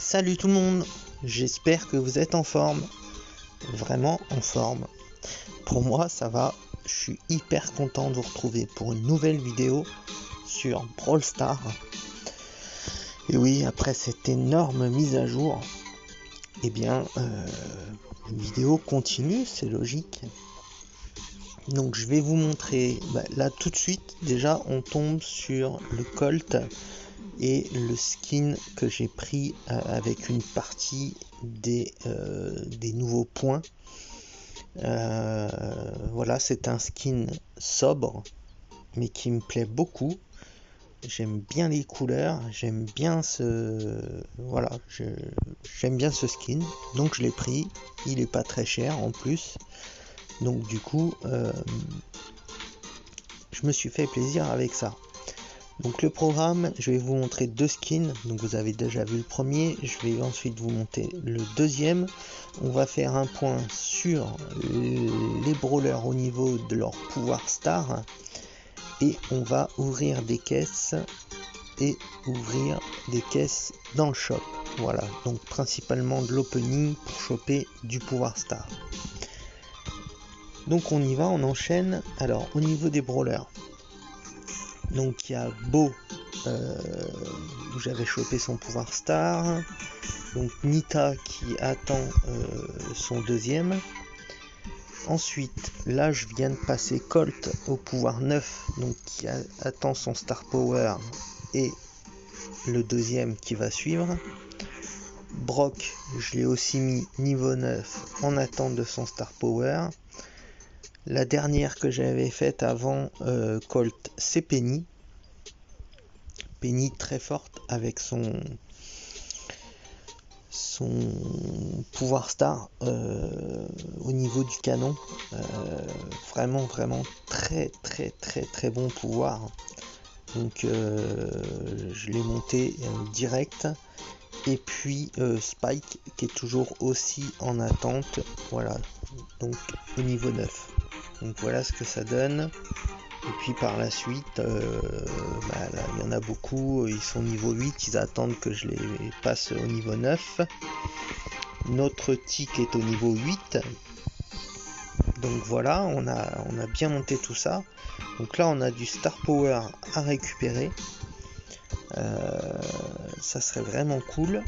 Salut tout le monde, j'espère que vous êtes en forme, vraiment en forme. Pour moi ça va, je suis hyper content de vous retrouver pour une nouvelle vidéo sur Brawl Stars. Et oui, après cette énorme mise à jour, eh bien, une vidéo continue, c'est logique. Donc je vais vous montrer, là tout de suite, déjà on tombe sur le Colt et le skin que j'ai pris avec une partie des nouveaux points. Voilà, c'est un skin sobre mais qui me plaît beaucoup. J'aime bien les couleurs, j'aime bien j'aime bien ce skin, donc je l'ai pris. Il est pas très cher en plus, donc du coup je me suis fait plaisir avec ça. Donc le programme, je vais vous montrer deux skins. Donc vous avez déjà vu le premier, je vais ensuite vous montrer le deuxième. On va faire un point sur les brawlers au niveau de leur pouvoir star et on va ouvrir des caisses dans le shop. Voilà, donc principalement de l'opening pour choper du pouvoir star. Donc on y va, on enchaîne. Alors au niveau des brawlers, donc il y a Beau, où j'avais chopé son pouvoir star, donc Nita qui attend son deuxième. Ensuite là je viens de passer Colt au pouvoir 9, donc qui attend son star power et le deuxième qui va suivre. Brock, je l'ai aussi mis niveau 9 en attente de son star power. La dernière que j'avais faite avant Colt, c'est Penny. Penny très forte avec son pouvoir star au niveau du canon. Vraiment très bon pouvoir. Donc je l'ai monté direct. Et puis Spike qui est toujours aussi en attente. Voilà, donc au niveau 9. Donc voilà ce que ça donne. Et puis par la suite, là, il y en a beaucoup, ils sont niveau 8, ils attendent que je les passe au niveau 9. Notre tic est au niveau 8. Donc voilà, on a bien monté tout ça. Donc là on a du star power à récupérer. Ça serait vraiment cool.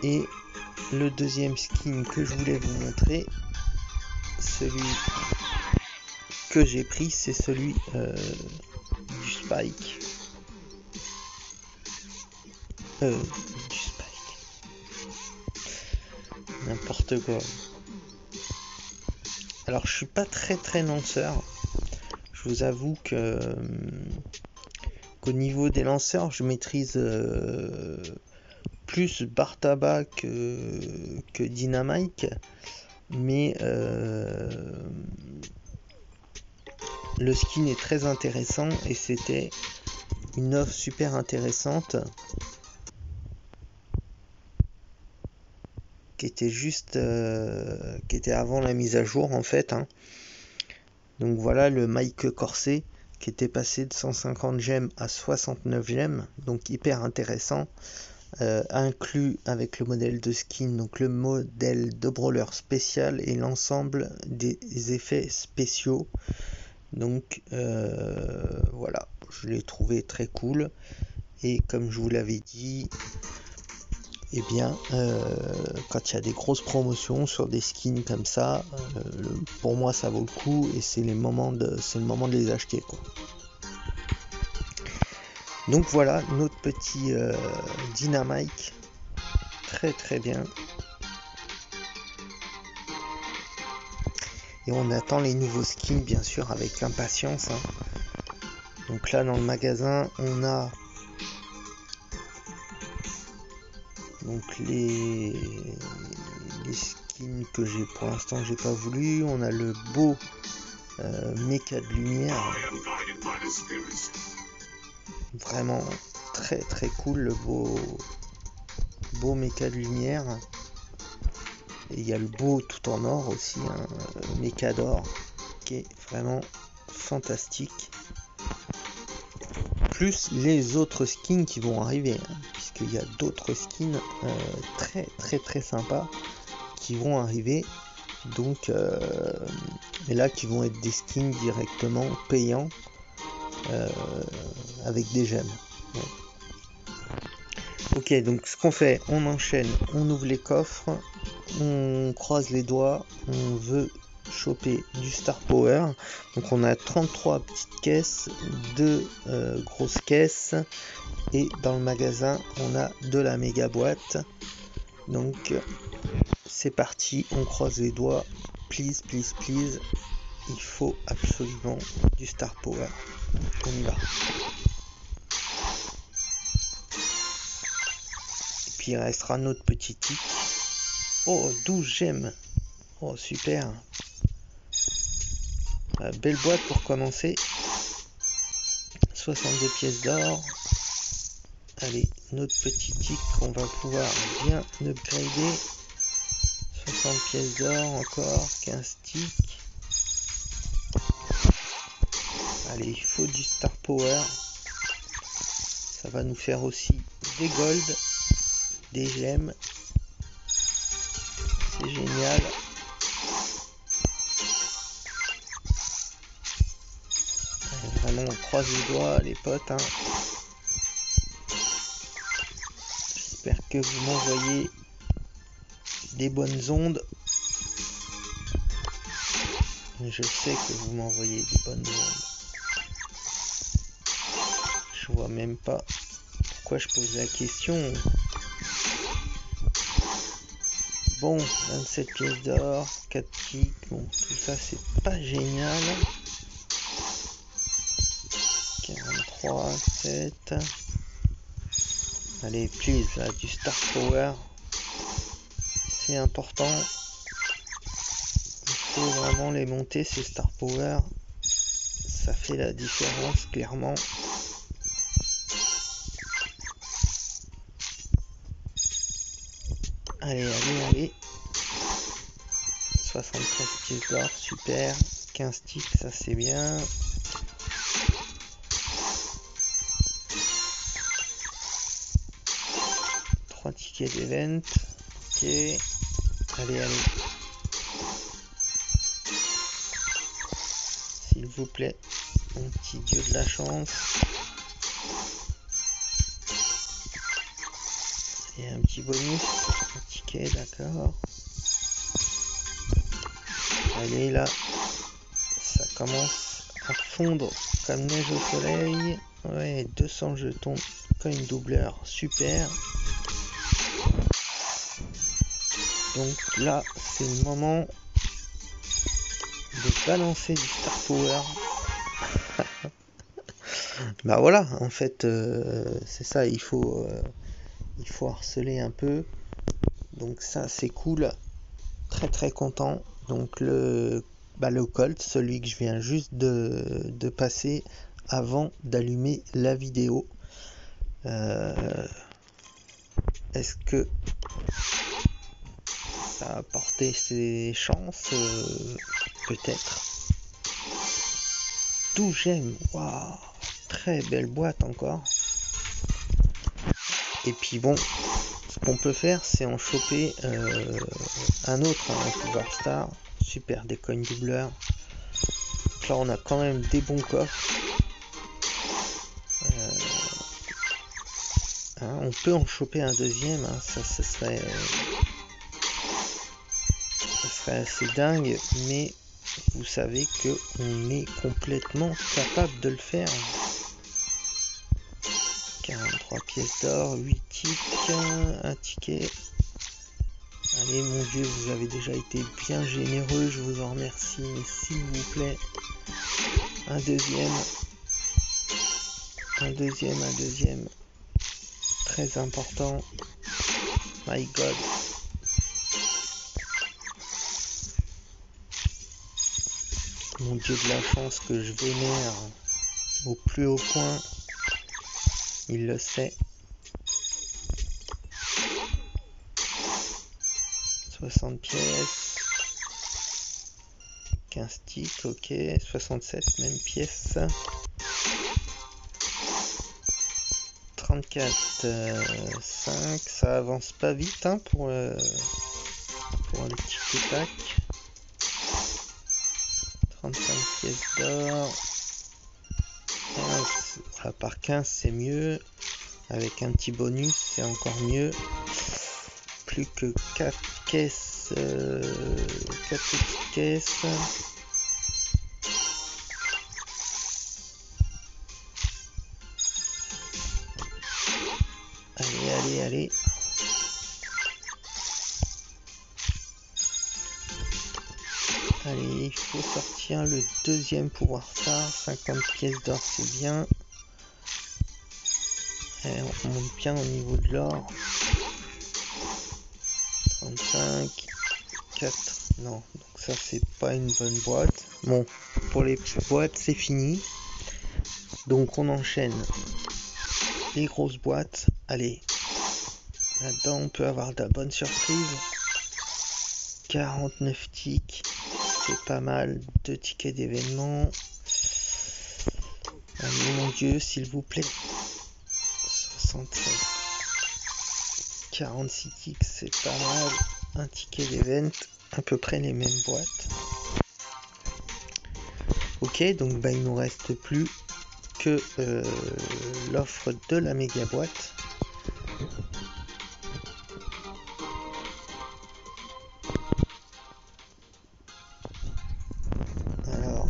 Et le deuxième skin que je voulais vous montrer, celui que j'ai pris, c'est celui du Spike. N'importe quoi. Alors je suis pas très lanceur. Je vous avoue que qu'au niveau des lanceurs, je maîtrise plus Bartaba que Dynamite, mais le skin est très intéressant et c'était une offre super intéressante qui était qui était avant la mise à jour en fait, hein. Donc voilà le Mike Corset qui était passé de 150 gemmes à 69 gemmes, donc hyper intéressant, inclus avec le modèle de skin, donc le modèle de brawler spécial et l'ensemble des effets spéciaux. Donc voilà, je l'ai trouvé très cool. Et comme je vous l'avais dit, eh bien quand il y a des grosses promotions sur des skins comme ça, pour moi ça vaut le coup et c'est le moment de les acheter, quoi. Donc voilà notre petit Dynamite, très bien. Et on attend les nouveaux skins bien sûr avec impatience, hein. Donc là dans le magasin on a donc les skins que j'ai pour l'instant j'ai pas voulu. On a le beau méca de lumière, vraiment très cool, le beau méca de lumière. Et il y a le beau tout en or aussi, hein, méca d'or qui est vraiment fantastique, plus les autres skins qui vont arriver, hein, qu'il y a d'autres skins très sympas qui vont arriver. Donc, mais là qui vont être des skins directement payants avec des gemmes. Ouais. Ok, donc ce qu'on fait, on enchaîne, on ouvre les coffres, on croise les doigts, on veut choper du Star Power. Donc on a 33 petites caisses, 2 grosses caisses, et dans le magasin on a de la méga boîte. Donc c'est parti, on croise les doigts, please, il faut absolument du Star Power. On y va. Et puis il restera notre petit tic. Oh, 12 gemmes. Oh, super. Belle boîte pour commencer. 62 pièces d'or. Allez, notre petit tic qu'on va pouvoir bien upgrader. 60 pièces d'or encore. 15 ticks. Allez, il faut du Star Power. Ça va nous faire aussi des gold, des gemmes. C'est génial. Allez, vraiment, on croise les doigts, les potes. Hein. J'espère que vous m'envoyez des bonnes ondes. Je sais que vous m'envoyez des bonnes ondes. Je vois même pas pourquoi je pose la question. Bon, 27 pièces d'or, 4 ticks, bon, tout ça c'est pas génial. 43, 7. Allez, please, là, du Star Power. C'est important. Il faut vraiment les monter, ces Star Power. Ça fait la différence, clairement. Allez. 73 pièces d'or, super. 15 ticks, ça c'est bien. Tickets d'event. Ok. Allez. S'il vous plaît. Un petit dieu de la chance. Et un petit bonus. Un ticket, d'accord. Allez, là. Ça commence à fondre comme neige au soleil. Ouais, 200 jetons. Coin doubleur. Super. Donc là, c'est le moment de balancer du Star Power. Bah voilà, en fait, c'est ça, il faut harceler un peu. Donc ça, c'est cool. Très content. Donc le Colt, celui que je viens juste de passer avant d'allumer la vidéo. Est-ce que ça a porté ses chances? Peut-être. 12 gemmes, waouh, très belle boîte encore. Et puis bon, ce qu'on peut faire, c'est en choper un autre, un pouvoir star. Super, des coins doubleurs. Donc là, on a quand même des bons coffres. On peut en choper un deuxième, hein, ça serait assez dingue, mais vous savez que on est complètement capable de le faire. 43 pièces d'or, 8 ticks, un ticket. Allez mon dieu, vous avez déjà été bien généreux, je vous en remercie, mais s'il vous plaît, un deuxième. Très important. My God. Mon dieu de la chance que je vénère au plus haut point. Il le sait. 60 pièces. 15 ticks, ok. 67, même pièce. 34, 5, ça avance pas vite hein, pour le tic-tac. 35 pièces d'or. 15, voilà, par 15 c'est mieux. Avec un petit bonus c'est encore mieux. Plus que 4 caisses, 4 petites caisses. Allez. Allez, il faut sortir le deuxième pouvoir star. 50 pièces d'or, c'est bien. Et on monte bien au niveau de l'or. 35, 4. Non, donc ça c'est pas une bonne boîte. Bon, pour les boîtes c'est fini. Donc on enchaîne les grosses boîtes. Allez, là-dedans on peut avoir de la bonne surprise. 49 ticks, c'est pas mal. 2 tickets d'événement. Allez mon dieu, s'il vous plaît. 73. 46 ticks, c'est pas mal. Un ticket d'event, à peu près les mêmes boîtes. Ok, donc il nous reste plus que l'offre de la méga boîte. Alors,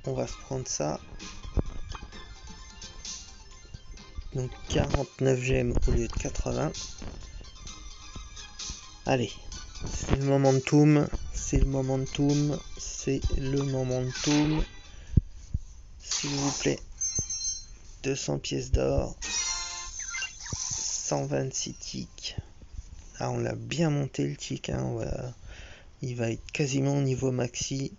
on va se prendre ça. Donc 49 gemmes au lieu de 80. Allez, c'est le momentum, s'il vous plaît. 200 pièces d'or, 126 ticks. Ah, on l'a bien monté le tick, hein. Il va être quasiment au niveau maxi.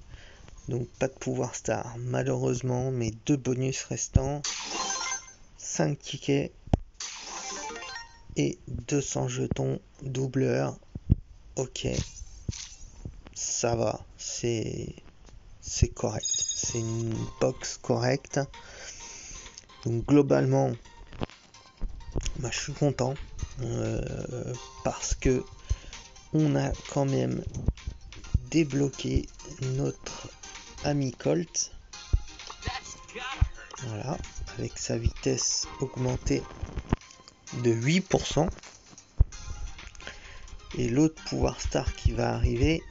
Donc pas de pouvoir star malheureusement, mais 2 bonus restants. 5 tickets et 200 jetons doubleur. Ok, ça va, c'est correct, c'est une box correcte. Donc globalement, je suis content parce que on a quand même débloqué notre ami Colt. Voilà, avec sa vitesse augmentée de 8%. Et l'autre pouvoir star qui va arriver,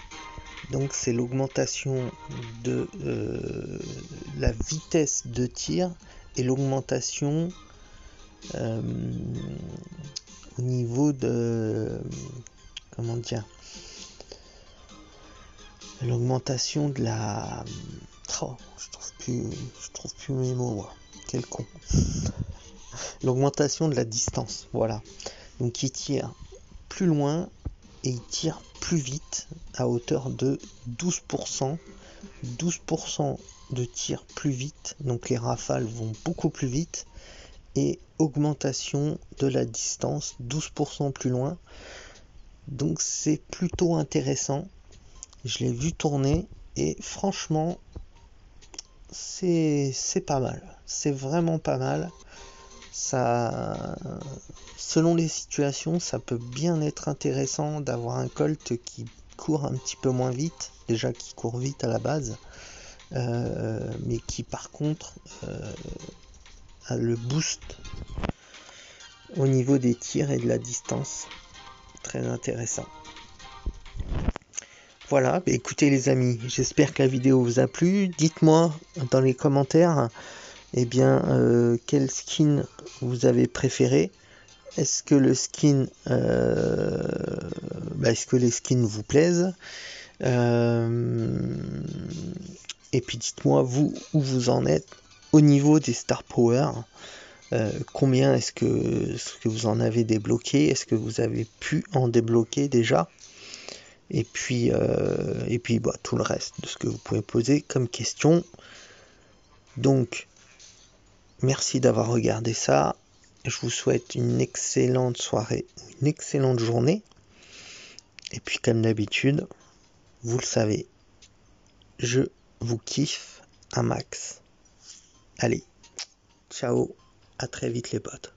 donc c'est l'augmentation de la vitesse de tir et l'augmentation au niveau de l'augmentation de la je trouve plus mes mots moi. Quel con. L'augmentation de la distance, voilà. Donc il tire plus loin et il tire plus vite à hauteur de 12%. 12% de tir plus vite, donc les rafales vont beaucoup plus vite, et augmentation de la distance 12% plus loin. Donc c'est plutôt intéressant. Je l'ai vu tourner et franchement c'est pas mal, c'est vraiment pas mal. Ça, selon les situations, ça peut bien être intéressant d'avoir un Colt qui court un petit peu moins vite, déjà qui court vite à la base, mais qui par contre a le boost au niveau des tirs et de la distance. Très intéressant. Voilà, écoutez les amis, j'espère que la vidéo vous a plu. Dites-moi dans les commentaires quel skin vous avez préféré. Est-ce que le skin est-ce que les skins vous plaisent, et puis dites-moi vous où vous en êtes au niveau des Star Power. Combien est-ce que vous en avez débloqué, est-ce que vous avez pu en débloquer déjà, et puis tout le reste de ce que vous pouvez poser comme question. Donc merci d'avoir regardé ça. Je vous souhaite une excellente soirée, une excellente journée. Et puis comme d'habitude, vous le savez, je vous kiffe un max. Allez, ciao, à très vite les potes.